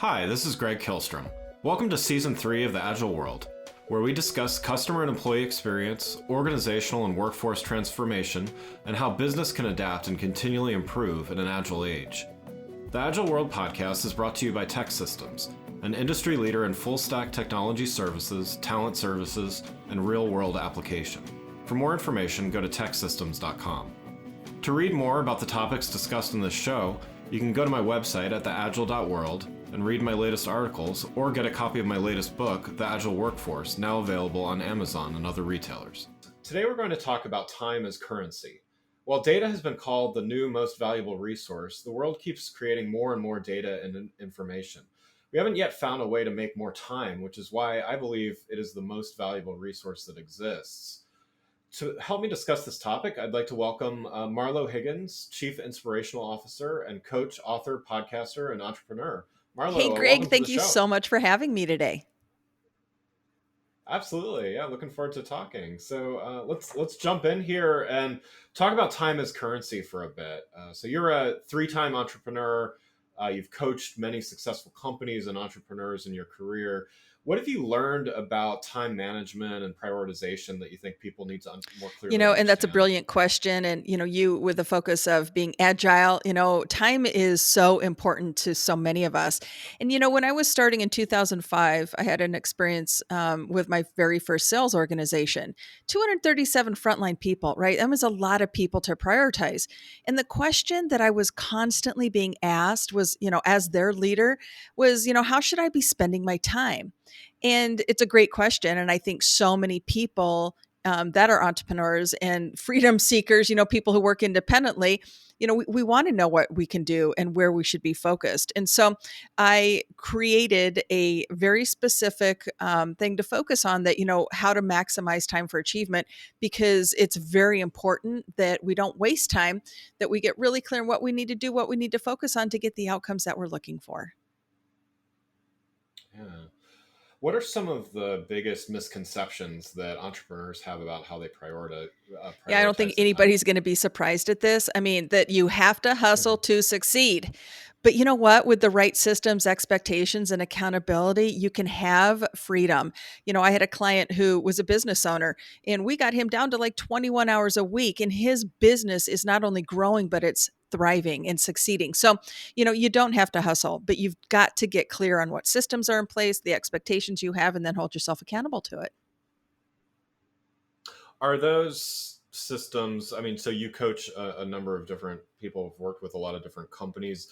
Hi, this is Greg Kilstrom. Welcome to Season 3 of the Agile World, where we discuss customer and employee experience, organizational and workforce transformation, and how business can adapt and continually improve in an agile age. The Agile World podcast is brought to you by TEKsystems, an industry leader in full-stack technology services, talent services, and real-world application. For more information, go to teksystems.com. To read more about the topics discussed in this show, you can go to my website at theagile.world and read my latest articles, or get a copy of my latest book, The Agile Workforce, now available on Amazon and other retailers. Today we're going to talk about time as currency. While data has been called the new most valuable resource, the world keeps creating more and more data and information. We haven't yet found a way to make more time, which is why I believe it is the most valuable resource that exists. To help me discuss this topic, I'd like to welcome Marlo Higgins, Chief Inspirational Officer and coach, author, podcaster, and entrepreneur. Marlo, Hey, welcome Greg, to thank the you show. so much for having me today. Absolutely, yeah. Looking forward to talking. So let's jump in here and talk about time as currency for a bit. So you're a three-time entrepreneur. You've coached many successful companies and entrepreneurs in your career. What have you learned about time management and prioritization that you think people need to more clearly And that's a understand? brilliant question. And, you with the focus of being agile, time is so important to so many of us. And, when I was starting in 2005, I had an experience with my very first sales organization, 237 frontline people, right? That was a lot of people to prioritize. And the question that I was constantly being asked was, as their leader was, how should I be spending my time? And it's a great question. And I think so many people that are entrepreneurs and freedom seekers, people who work independently, we want to know what we can do and where we should be focused. And so I created a very specific thing to focus on that, how to maximize time for achievement, because it's very important that we don't waste time, that we get really clear on what we need to do, what we need to focus on to get the outcomes that we're looking for. Yeah. What are some of the biggest misconceptions that entrepreneurs have about how they Yeah, I don't think prioritize their time? anybody's going to be surprised at this. I mean, that you have to hustle Mhm. to succeed. But you know what? With the right systems, expectations, and accountability, you can have freedom. I had a client who was a business owner, and we got him down to like 21 hours a week, and his business is not only growing, but it's thriving and succeeding. So, you don't have to hustle, but you've got to get clear on what systems are in place, the expectations you have, and then hold yourself accountable to it. Are those systems, I mean, so you coach a number of different people, have worked with a lot of different companies.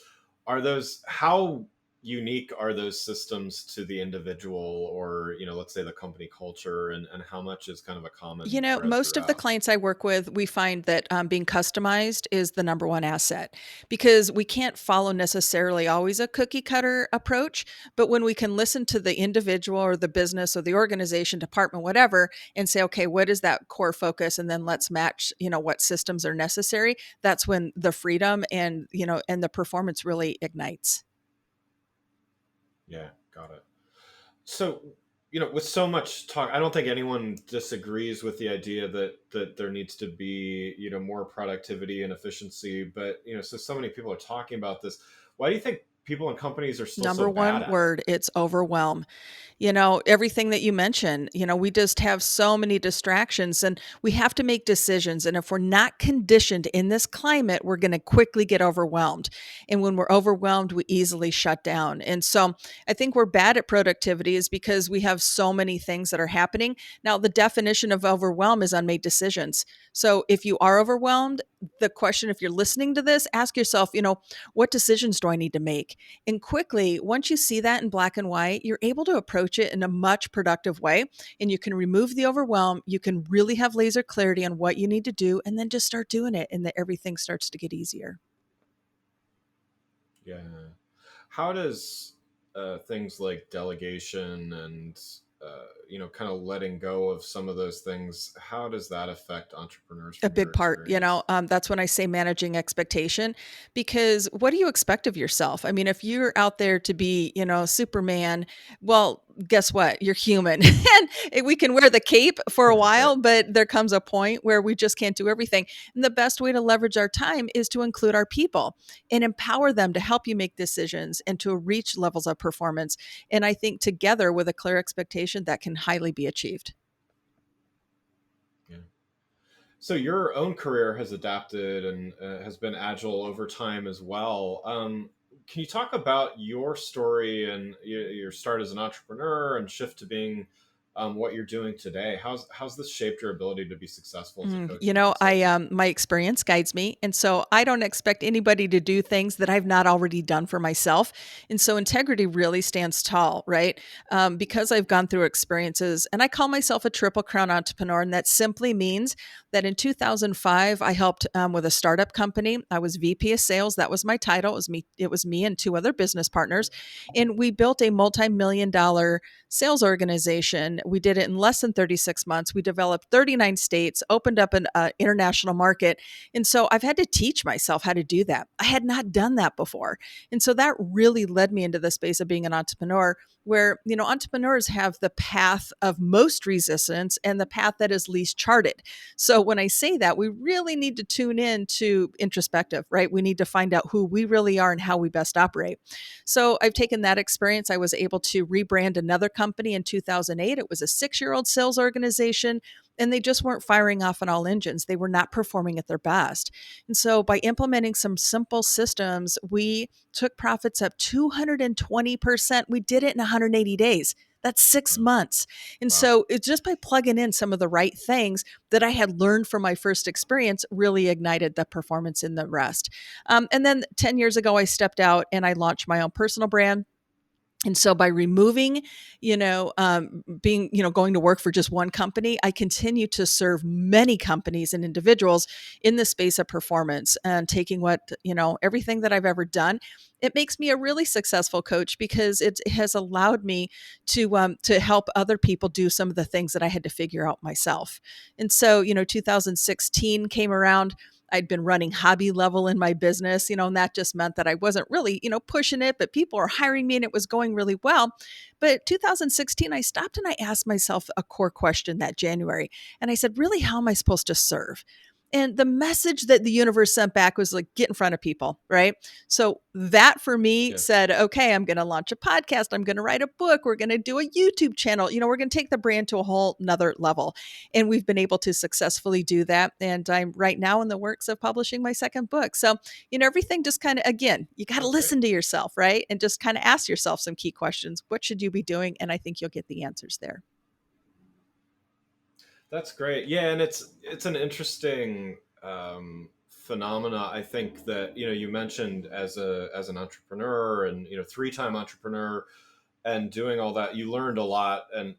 How unique are those systems to the individual or, let's say the company culture, and how much is kind of a common thread Most of the throughout? clients I work with, we find that being customized is the number one asset, because we can't follow necessarily always a cookie cutter approach. But when we can listen to the individual or the business or the organization, department, whatever, and say, okay, what is that core focus? And then let's match, what systems are necessary. That's when the freedom and the performance really ignites. Yeah, got it. So, with so much talk, I don't think anyone disagrees with the idea that there needs to be, more productivity and efficiency. But, so many people are talking about this. Why do you think people and companies are still so Number bad one at it? word, it's overwhelm. Everything that you mentioned, we just have so many distractions, and we have to make decisions. And if we're not conditioned in this climate, we're going to quickly get overwhelmed. And when we're overwhelmed, we easily shut down. And so I think we're bad at productivity is because we have so many things that are happening. Now, the definition of overwhelm is unmade decisions. So if you are overwhelmed, the question, if you're listening to this, ask yourself, what decisions do I need to make? And quickly, once you see that in black and white, you're able to approach it in a much productive way, and you can remove the overwhelm. You can really have laser clarity on what you need to do, and then just start doing it, and everything starts to get easier. Yeah. How does things like delegation and, kind of letting go of some of those things, how does that affect entrepreneurs A from your big part, experience? that's when I say managing expectation, because what do you expect of yourself? I mean, if you're out there to be, Superman, well, guess what? You're human. And we can wear the cape for a Right. while, but there comes a point where we just can't do everything. And the best way to leverage our time is to include our people and empower them to help you make decisions and to reach levels of performance. And I think together with a clear expectation, that can highly be achieved. Yeah. So your own career has adapted and has been agile over time as well. Can you talk about your story and your start as an entrepreneur and shift to being what you're doing today? How's this shaped your ability to be successful as a coach You and know, I consultant? my experience guides me, and so I don't expect anybody to do things that I've not already done for myself. And so integrity really stands tall, right? Because I've gone through experiences, and I call myself a triple crown entrepreneur, and that simply means that in 2005 I helped with a startup company. I was VP of sales. That was my title. It was me. It was me and two other business partners, and we built a multi-million-dollar sales organization. We did it in less than 36 months. We developed 39 states, opened up an international market. And so I've had to teach myself how to do that. I had not done that before. And so that really led me into the space of being an entrepreneur where, entrepreneurs have the path of most resistance and the path that is least charted. So when I say that, we really need to tune in to introspective, right? We need to find out who we really are and how we best operate. So I've taken that experience. I was able to rebrand another company in 2008. It was a 6-year-old sales organization, and they just weren't firing off on all engines. They were not performing at their best. And so by implementing some simple systems, we took profits up 220%. We did it in 180 days. That's 6 months. And Wow. so it's just by plugging in some of the right things that I had learned from my first experience really ignited the performance in the rest. And then 10 years ago, I stepped out and I launched my own personal brand. And so by removing, being, going to work for just one company, I continue to serve many companies and individuals in the space of performance and taking everything that I've ever done. It makes me a really successful coach because it has allowed me to help other people do some of the things that I had to figure out myself. And so, 2016 came around. I'd been running hobby level in my business, and that just meant that I wasn't really, pushing it, but people were hiring me and it was going really well. But 2016, I stopped and I asked myself a core question that January. And I said, really, how am I supposed to serve? And the message that the universe sent back was like, get in front of people, right? So that for me Yeah. said, okay, I'm going to launch a podcast. I'm going to write a book. We're going to do a YouTube channel. We're going to take the brand to a whole nother level. And we've been able to successfully do that. And I'm right now in the works of publishing my second book. So, everything just kind of, again, you got to Oh, great. listen to yourself, right? And just kind of ask yourself some key questions. What should you be doing? And I think you'll get the answers there. That's great. Yeah, and it's an interesting phenomena. I think that you mentioned as an entrepreneur and three-time entrepreneur and doing all that, you learned a lot and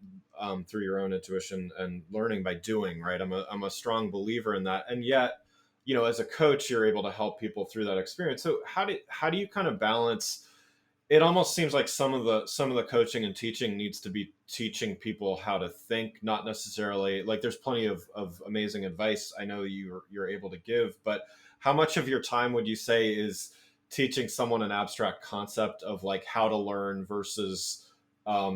through your own intuition and learning by doing. Right, I'm a strong believer in that, and yet as a coach, you're able to help people through that experience. So how do you kind of balance? It almost seems like some of the coaching and teaching needs to be teaching people how to think, not necessarily like there's plenty of amazing advice I know you're able to give, but how much of your time would you say is teaching someone an abstract concept of like how to learn versus Oh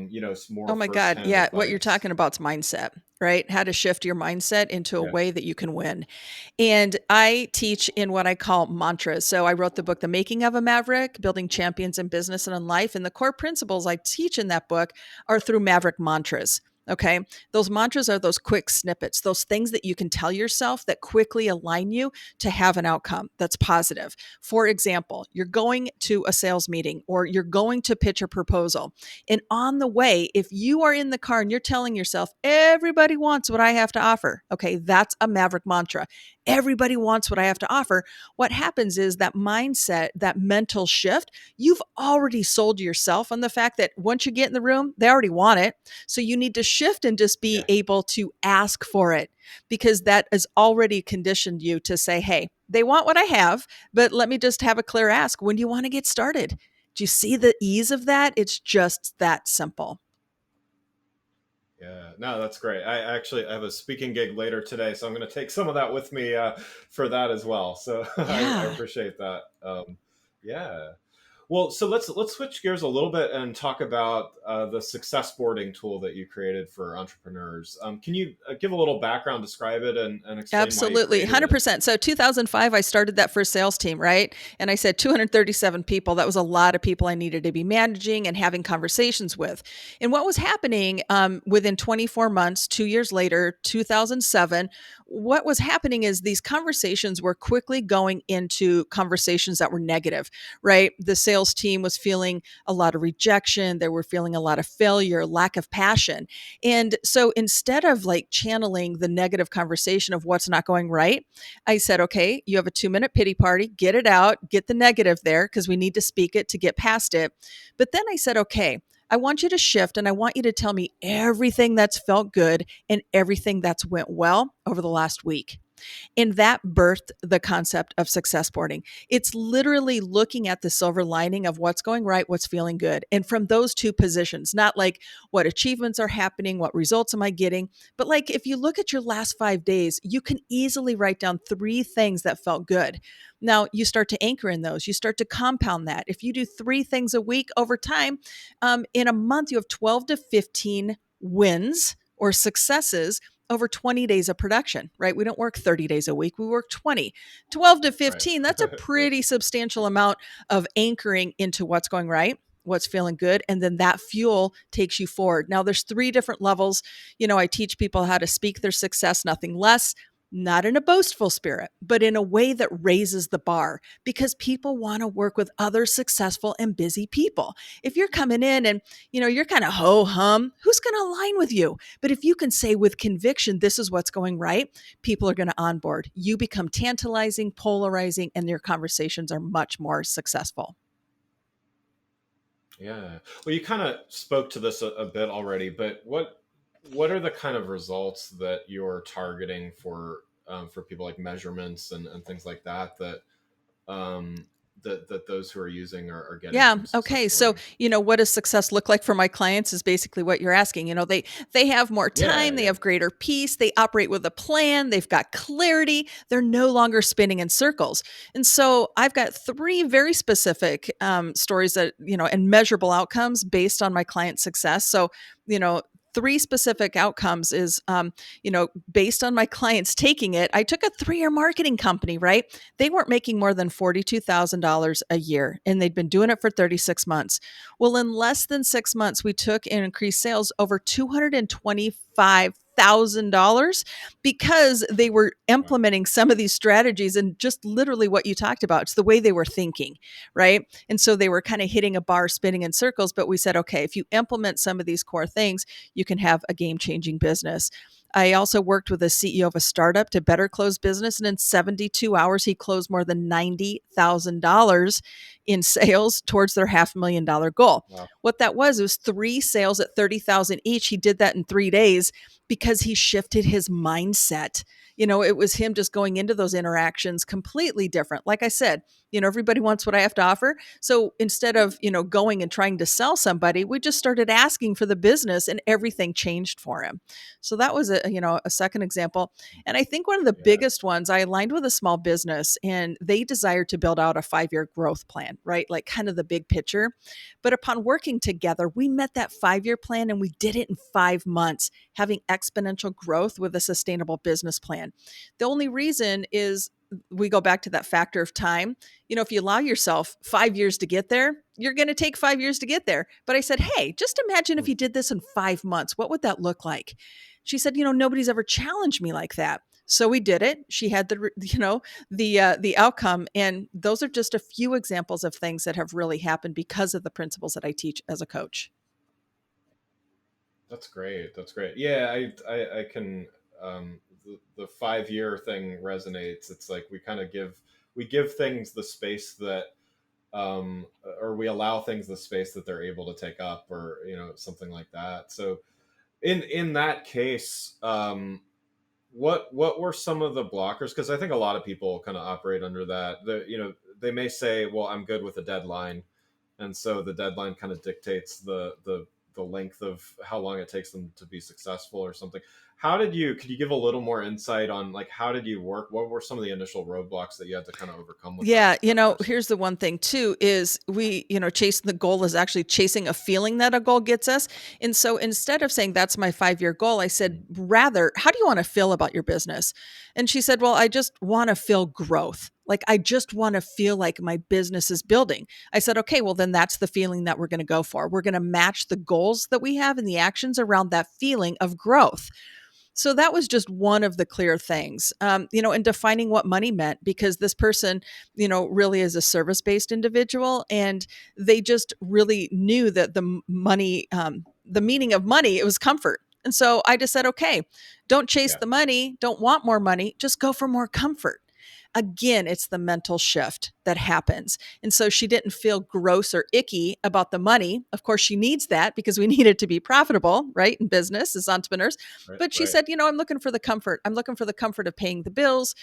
more my God. firsthand Yeah. What you're advice? talking about is mindset, right? How to shift your mindset into a Yeah. way that you can win. And I teach in what I call mantras. So I wrote the book, The Making of a Maverick, Building Champions in Business and in Life. And the core principles I teach in that book are through Maverick mantras. Okay. Those mantras are those quick snippets, those things that you can tell yourself that quickly align you to have an outcome that's positive. For example, you're going to a sales meeting or you're going to pitch a proposal. And on the way, if you are in the car and you're telling yourself, everybody wants what I have to offer, okay, that's a Maverick mantra. Everybody wants what I have to offer. What happens is that mindset, that mental shift, you've already sold yourself on the fact that once you get in the room, they already want it. So you need to shift and just be Yeah. able to ask for it because that has already conditioned you to say, hey, they want what I have, but let me just have a clear ask. When do you want to get started? Do you see the ease of that? It's just that simple. Yeah, no, that's great. I have a speaking gig later today, so I'm going to take some of that with me for that as well. So I Yeah. appreciate that. Yeah. Well, so let's switch gears a little bit and talk about the success boarding tool that you created for entrepreneurs. Can you give a little background, describe it, and explain why you Absolutely, created it? 100%. So 2005, I started that first sales team, right? And I said 237 people. That was a lot of people I needed to be managing and having conversations with. And what was happening within 24 months, 2 years later, 2007, what was happening is these conversations were quickly going into conversations that were negative, right? The sales team was feeling a lot of rejection. They were feeling a lot of failure, lack of passion. And so instead of like channeling the negative conversation of what's not going right, I said, okay, you have a 2 minute pity party, get it out, get the negative there because we need to speak it to get past it. But then I said, okay, I want you to shift and I want you to tell me everything that's felt good and everything that's went well over the last week. And that birthed the concept of success boarding. It's literally looking at the silver lining of what's going right, what's feeling good. And from those two positions, not like what achievements are happening, what results am I getting, but like if you look at your last 5 days, you can easily write down 3 things that felt good. Now you start to anchor in those, you start to compound that. If you do 3 things a week over time, in a month, you have 12 to 15 wins or successes over 20 days of production, right? We don't work 30 days a week, we work 20. 12 to Right. 15, that's a Right. pretty substantial amount of anchoring into what's going right, what's feeling good, and then that fuel takes you forward. Now there's 3 different levels. I teach people how to speak their success, nothing less, not in a boastful spirit, but in a way that raises the bar because people want to work with other successful and busy people. If you're coming in and, you're kind of ho hum, who's going to align with you? But if you can say with conviction, this is what's going right, people are going to onboard. You become tantalizing, polarizing, and your conversations are much more successful. Yeah. Well, you kind of spoke to this a bit already, but what are the kind of results that you're targeting for people, like measurements and things like that um, that those who are using are getting Yeah. from success Okay. So, boarding? what does success look like for my clients is basically what you're asking. They have more Yeah. time, they Yeah. have greater peace, they operate with a plan, they've got clarity, they're no longer spinning in circles. And so, I've got 3 very specific stories that, and measurable outcomes based on my client success. So, you know, 3 specific outcomes is, based on my clients taking it. I took a 3 year marketing company, right? They weren't making more than $42,000 a year, and they'd been doing it for 36 months. Well, in less than 6 months, we took and increased sales over $225,000 because they were Wow. implementing some of these strategies and just literally what you talked about. It's the way they were thinking, right? And so they were kind of hitting a bar, spinning in circles. But we said, okay, if you implement some of these core things, you can have a game changing business. I also worked with a CEO of a startup to better close business. And in 72 hours, he closed more than $90,000 in sales towards their $500,000 goal. Wow. What that was 3 sales at 30,000 each. He did that in 3 days because he shifted his mindset. It was him just going into those interactions completely different. Like I said, everybody wants what I have to offer. So instead of, going and trying to sell somebody, we just started asking for the business and everything changed for him. So that was a second example. And I think one of the Yeah. biggest ones, I aligned with a small business and they desired to build out a 5 year growth plan, right? Like kind of the big picture. But upon working together, we met that 5 year plan and we did it in 5 months, having exponential growth with a sustainable business plan. The only reason is we go back to that factor of time. If you allow yourself 5 years to get there, you're going to take 5 years to get there. But I said, hey, just imagine if Hmm. you did this in 5 months, what would that look like? She said, nobody's ever challenged me like that. So we did it. She had the outcome, and those are just a few examples of things that have really happened because of the principles that I teach as a coach. That's great. That's great. Yeah, I can. The 5 year thing resonates. It's like we give things the space that or we allow things the space that they're able to take up, or something like that. So in that case, what were some of the blockers? Because I think a lot of people kind of operate under that. They may say, "Well, I'm good with a deadline," and so the deadline kind of dictates the length of how long it takes them to be successful or something. Could you give a little more insight on like how did you work? What were some of the initial roadblocks that you had to kind of overcome with Yeah, that person? here's the one thing too is chasing the goal is actually chasing a feeling that a goal gets us. And so instead of saying that's my 5-year goal, I said, Mhm. rather, how do you want to feel about your business? And she said, well, I just want to feel growth. Like I just want to feel like my business is building. I said, okay, well then that's the feeling that we're going to go for. We're going to match the goals that we have and the actions around that feeling of growth. So that was just one of the clear things, and defining what money meant, because this person, really is a service based individual. And they just really knew that money, the meaning of money, it was comfort. And so I just said, okay, don't chase Yeah. the money, don't want more money, just go for more comfort. Again, it's the mental shift that happens. And so she didn't feel gross or icky about the money. Of course, she needs that because we need it to be profitable, right? In business as entrepreneurs. Right. But she Right. said, I'm looking for the comfort. I'm looking for the comfort of paying the bills,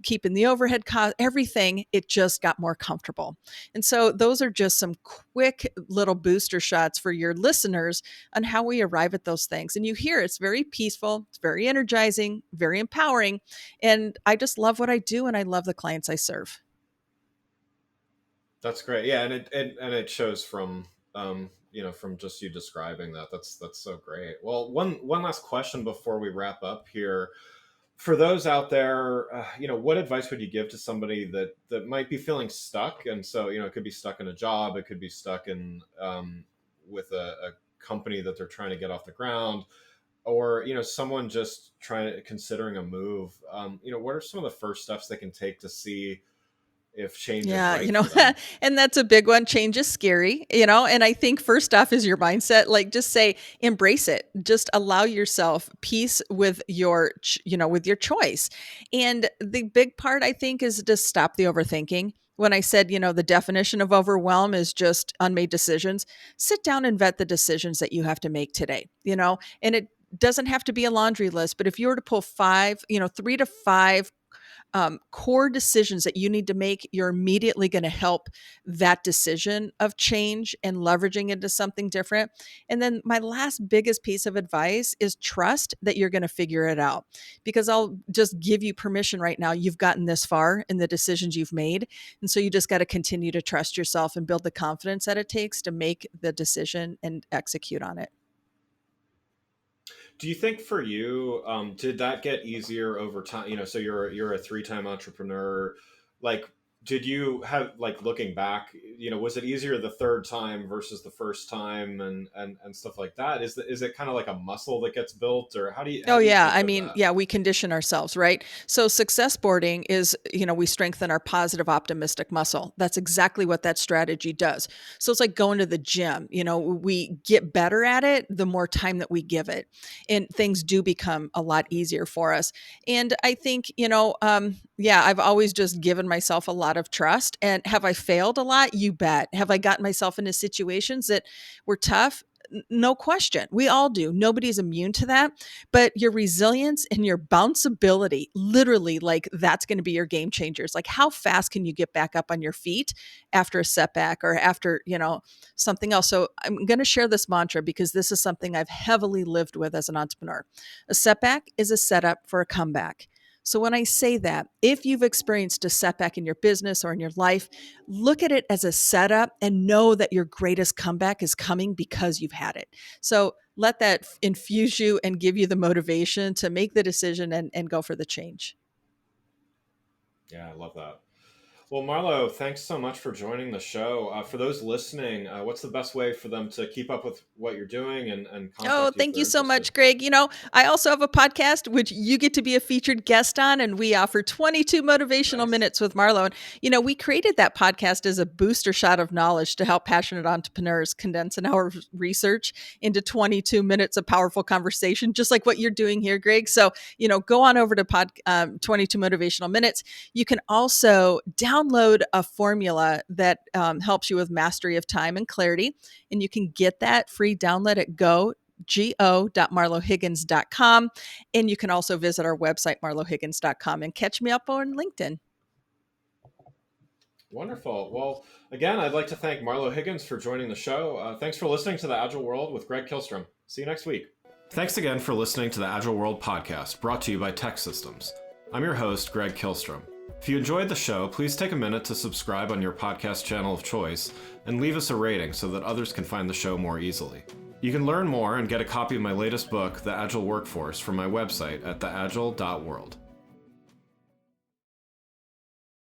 keeping the overhead cost, everything. It just got more comfortable. And so those are just some quick little booster shots for your listeners on how we arrive at those things. And you hear it's very peaceful, it's very energizing, very empowering. And I just love what I do and I love the clients I serve. That's great. Yeah, and it shows from from just you describing that. That's so great. Well, one last question before we wrap up here. For those out there, what advice would you give to somebody that might be feeling stuck? And so, it could be stuck in a job, it could be stuck in with a company that they're trying to get off the ground, or someone just considering a move. What are some of the first steps they can take to see if change is Yeah, right for them? and that's a big one. Change is scary, and I think first off is your mindset. Like just say, embrace it. Just allow yourself peace with with your choice. And the big part I think is to stop the overthinking. When I said, the definition of overwhelm is just unmade decisions, sit down and vet the decisions that you have to make today, and it doesn't have to be a laundry list, but if you were to pull 3 to 5 core decisions that you need to make, you're immediately going to help that decision of change and leveraging into something different. And then my last biggest piece of advice is trust that you're going to figure it out, because I'll just give you permission right now. You've gotten this far in the decisions you've made. And so you just got to continue to trust yourself and build the confidence that it takes to make the decision and execute on it. Do you think for you, did that get easier over time? So you're a three-time entrepreneur. Like, did you have like looking back? Was it easier the third time versus the first time, and stuff like that? Is it kind of like a muscle that gets built, or how Oh do you yeah, think I of mean, that? yeah, we condition ourselves, right? So success boarding is, we strengthen our positive optimistic muscle. That's exactly what that strategy does. So it's like going to the gym, we get better at it the more time that we give it. And things do become a lot easier for us. And I think, yeah, I've always just given myself a lot of trust. And have I failed a lot? You bet. Have I gotten myself into situations that were tough? No question. We all do. Nobody's immune to that. But your resilience and your bounceability, literally, like that's going to be your game changers. Like, how fast can you get back up on your feet after a setback or after, something else? So, I'm going to share this mantra because this is something I've heavily lived with as an entrepreneur. A setback is a setup for a comeback. So, when I say that, if you've experienced a setback in your business or in your life, look at it as a setup and know that your greatest comeback is coming because you've had it. So let that infuse you and give you the motivation to make the decision and go for the change. Yeah, I love that. Well, Marlo, thanks so much for joining the show. For those listening, what's the best way for them to keep up with what you're doing and Oh, contact you if thank you they're so interested? much, Greg. I also have a podcast which you get to be a featured guest on, and we offer 22 motivational Nice. minutes with Marlo. And, we created that podcast as a booster shot of knowledge to help passionate entrepreneurs condense an hour of research into 22 minutes of powerful conversation, just like what you're doing here, Greg. So, go on over to 22 motivational minutes. You can also download a formula that helps you with mastery of time and clarity. And you can get that free download at go.marlohiggins.com. And you can also visit our website, marlohiggins.com, and catch me up on LinkedIn. Wonderful. Well, again, I'd like to thank Marlo Higgins for joining the show. Thanks for listening to the Agile World with Greg Kilstrom. See you next week. Thanks again for listening to the Agile World podcast, brought to you by Tech Systems. I'm your host, Greg Kilstrom. If you enjoyed the show, please take a minute to subscribe on your podcast channel of choice and leave us a rating so that others can find the show more easily. You can learn more and get a copy of my latest book, The Agile Workforce, from my website at theagile.world.